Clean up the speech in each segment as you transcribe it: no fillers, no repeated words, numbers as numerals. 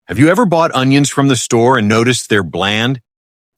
Have you ever bought onions from the store and noticed they're bland,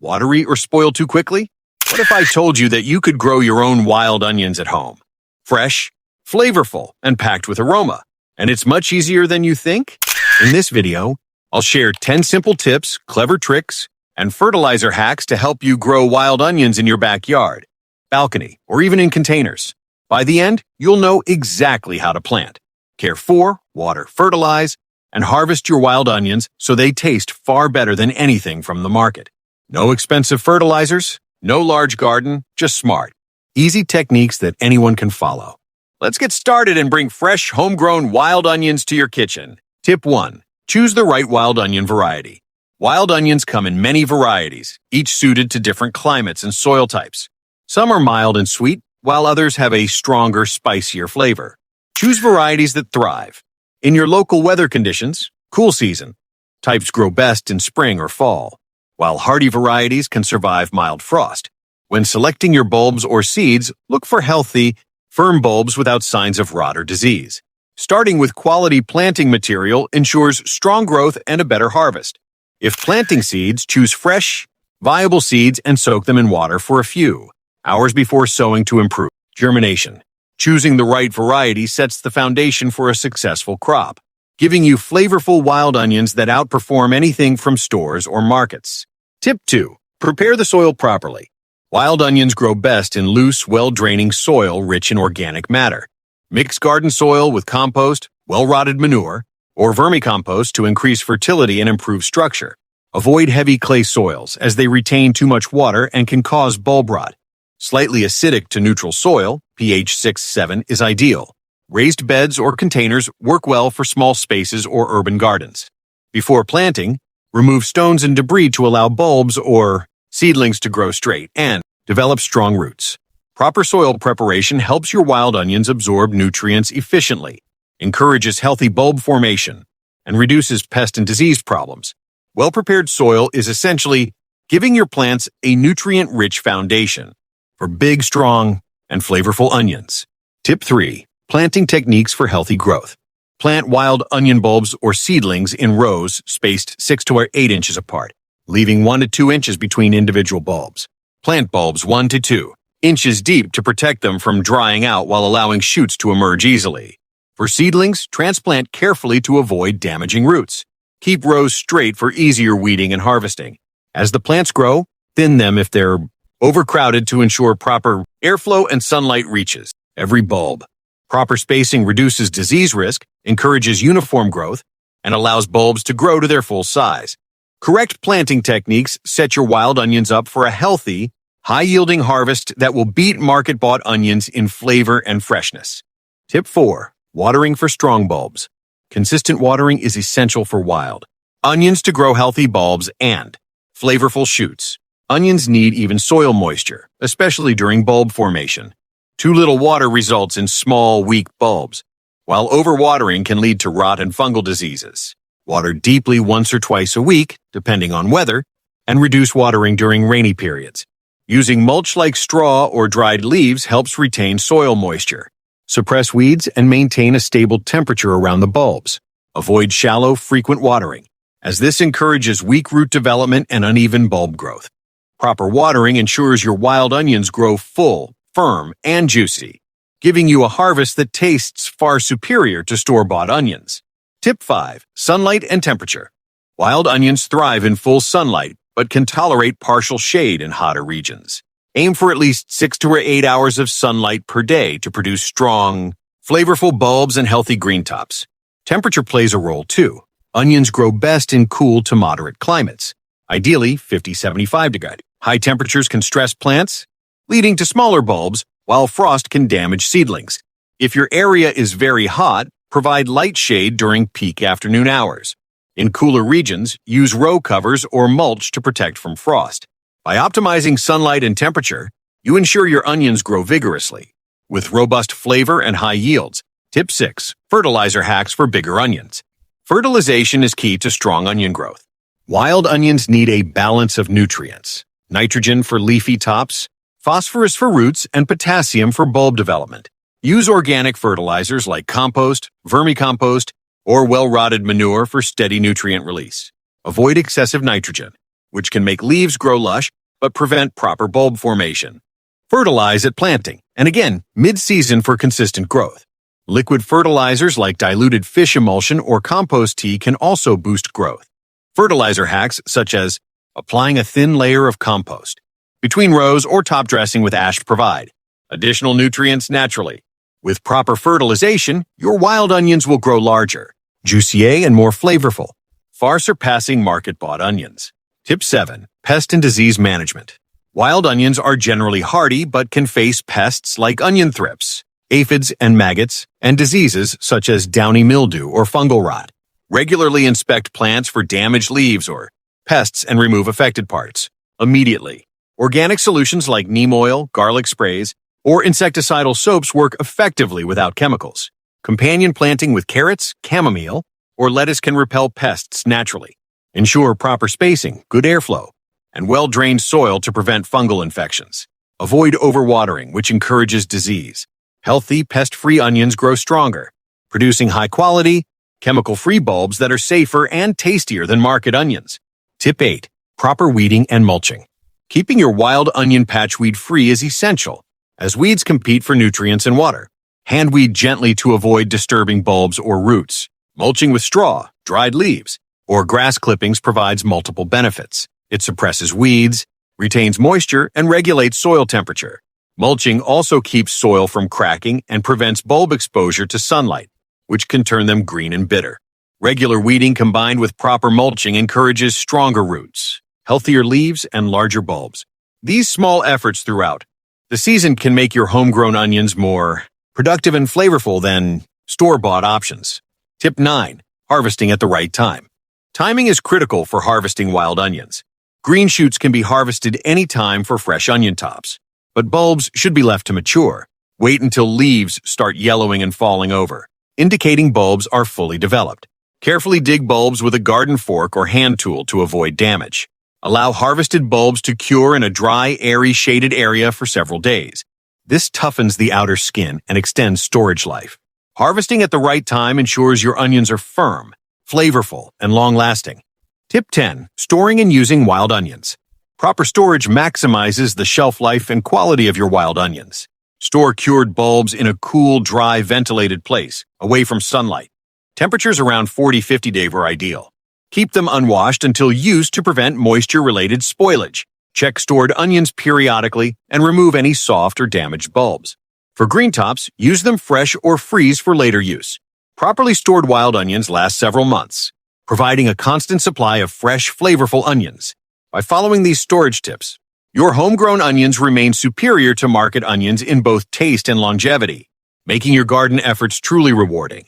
watery, or spoil too quickly? What if I told you that you could grow your own wild onions at home? Fresh, flavorful, and packed with aroma. And it's much easier than you think? In this video, I'll share 10 simple tips, clever tricks, and fertilizer hacks to help you grow wild onions in your backyard, balcony, or even in containers. By the end, you'll know exactly how to plant, care for, water, fertilize, and harvest your wild onions so they taste far better than anything from the market. No expensive fertilizers, no large garden, just smart, easy techniques that anyone can follow. Let's get started and bring fresh, homegrown wild onions to your kitchen. Tip 1. Choose the right wild onion variety. Wild onions come in many varieties, each suited to different climates and soil types. Some are mild and sweet, while others have a stronger, spicier flavor. Choose varieties that thrive. In your local weather conditions, cool season, types grow best in spring or fall, while hardy varieties can survive mild frost. When selecting your bulbs or seeds, look for healthy, firm bulbs without signs of rot or disease. Starting with quality planting material ensures strong growth and a better harvest. If planting seeds, choose fresh, viable seeds and soak them in water for a few hours before sowing to improve germination. Choosing the right variety sets the foundation for a successful crop, giving you flavorful wild onions that outperform anything from stores or markets. Tip 2. Prepare the soil properly. Wild onions grow best in loose, well-draining soil rich in organic matter. Mix garden soil with compost, well-rotted manure, or vermicompost to increase fertility and improve structure. Avoid heavy clay soils as they retain too much water and can cause bulb rot. Slightly acidic to neutral soil, pH 6-7, is ideal. Raised beds or containers work well for small spaces or urban gardens. Before planting, remove stones and debris to allow bulbs or seedlings to grow straight and develop strong roots. Proper soil preparation helps your wild onions absorb nutrients efficiently, encourages healthy bulb formation, and reduces pest and disease problems. Well-prepared soil is essentially giving your plants a nutrient-rich foundation for big, strong, and flavorful onions. Tip 3. Planting techniques for healthy growth. Plant wild onion bulbs or seedlings in rows spaced 6 to 8 inches apart, leaving 1 to 2 inches between individual bulbs. Plant bulbs 1 to 2 inches deep to protect them from drying out while allowing shoots to emerge easily. For seedlings, transplant carefully to avoid damaging roots. Keep rows straight for easier weeding and harvesting. As the plants grow, thin them if they're overcrowded to ensure proper airflow and sunlight reaches every bulb. Proper spacing reduces disease risk, encourages uniform growth, and allows bulbs to grow to their full size. Correct planting techniques set your wild onions up for a healthy, high-yielding harvest that will beat market-bought onions in flavor and freshness. Tip 4. Watering for strong bulbs. Consistent watering is essential for wild onions to grow healthy bulbs and flavorful shoots. Onions need even soil moisture, especially during bulb formation. Too little water results in small, weak bulbs, while overwatering can lead to rot and fungal diseases. Water deeply once or twice a week, depending on weather, and reduce watering during rainy periods. Using mulch like straw or dried leaves helps retain soil moisture. Suppress weeds and maintain a stable temperature around the bulbs. Avoid shallow, frequent watering, as this encourages weak root development and uneven bulb growth. Proper watering ensures your wild onions grow full, firm, and juicy, giving you a harvest that tastes far superior to store-bought onions. Tip 5. Sunlight and temperature. Wild onions thrive in full sunlight, but can tolerate partial shade in hotter regions. Aim for at least 6 to 8 hours of sunlight per day to produce strong, flavorful bulbs and healthy green tops. Temperature plays a role too. Onions grow best in cool to moderate climates, ideally 50-75 degrees. High temperatures can stress plants, leading to smaller bulbs, while frost can damage seedlings. If your area is very hot, provide light shade during peak afternoon hours. In cooler regions, use row covers or mulch to protect from frost. By optimizing sunlight and temperature, you ensure your onions grow vigorously, with robust flavor and high yields. Tip 6. Fertilizer hacks for bigger onions. Fertilization is key to strong onion growth. Wild onions need a balance of nutrients: nitrogen for leafy tops, phosphorus for roots, and potassium for bulb development. Use organic fertilizers like compost, vermicompost, or well-rotted manure for steady nutrient release. Avoid excessive nitrogen, which can make leaves grow lush but prevent proper bulb formation. Fertilize at planting, and again, mid-season for consistent growth. Liquid fertilizers like diluted fish emulsion or compost tea can also boost growth. Fertilizer hacks such as applying a thin layer of compost between rows or top dressing with ash provide additional nutrients naturally. With proper fertilization, your wild onions will grow larger, juicier, and more flavorful, far surpassing market-bought onions. Tip 7. Pest and disease management. Wild onions are generally hardy but can face pests like onion thrips, aphids and maggots, and diseases such as downy mildew or fungal rot. Regularly inspect plants for damaged leaves or pests and remove affected parts immediately. Organic solutions like neem oil, garlic sprays, or insecticidal soaps work effectively without chemicals. Companion planting with carrots, chamomile, or lettuce can repel pests naturally. Ensure proper spacing, good airflow, and well-drained soil to prevent fungal infections. Avoid overwatering, which encourages disease. Healthy, pest-free onions grow stronger, producing high-quality, chemical-free bulbs that are safer and tastier than market onions. Tip 8. Proper weeding and mulching. Keeping your wild onion patch weed-free is essential, as weeds compete for nutrients and water. Hand weed gently to avoid disturbing bulbs or roots. Mulching with straw, dried leaves, or grass clippings provides multiple benefits. It suppresses weeds, retains moisture, and regulates soil temperature. Mulching also keeps soil from cracking and prevents bulb exposure to sunlight, which can turn them green and bitter. Regular weeding combined with proper mulching encourages stronger roots, healthier leaves, and larger bulbs. These small efforts throughout the season can make your homegrown onions more productive and flavorful than store-bought options. Tip 9. Harvesting at the right time. Timing is critical for harvesting wild onions. Green shoots can be harvested any time for fresh onion tops, but bulbs should be left to mature. Wait until leaves start yellowing and falling over, indicating bulbs are fully developed. Carefully dig bulbs with a garden fork or hand tool to avoid damage. Allow harvested bulbs to cure in a dry, airy, shaded area for several days. This toughens the outer skin and extends storage life. Harvesting at the right time ensures your onions are firm, flavorful, and long-lasting. Tip 10. Storing and using wild onions. Proper storage maximizes the shelf life and quality of your wild onions. Store cured bulbs in a cool, dry, ventilated place, away from sunlight. Temperatures around 40-50 degrees are ideal. Keep them unwashed until used to prevent moisture-related spoilage. Check stored onions periodically and remove any soft or damaged bulbs. For green tops, use them fresh or freeze for later use. Properly stored wild onions last several months, providing a constant supply of fresh, flavorful onions. By following these storage tips, your homegrown onions remain superior to market onions in both taste and longevity, making your garden efforts truly rewarding.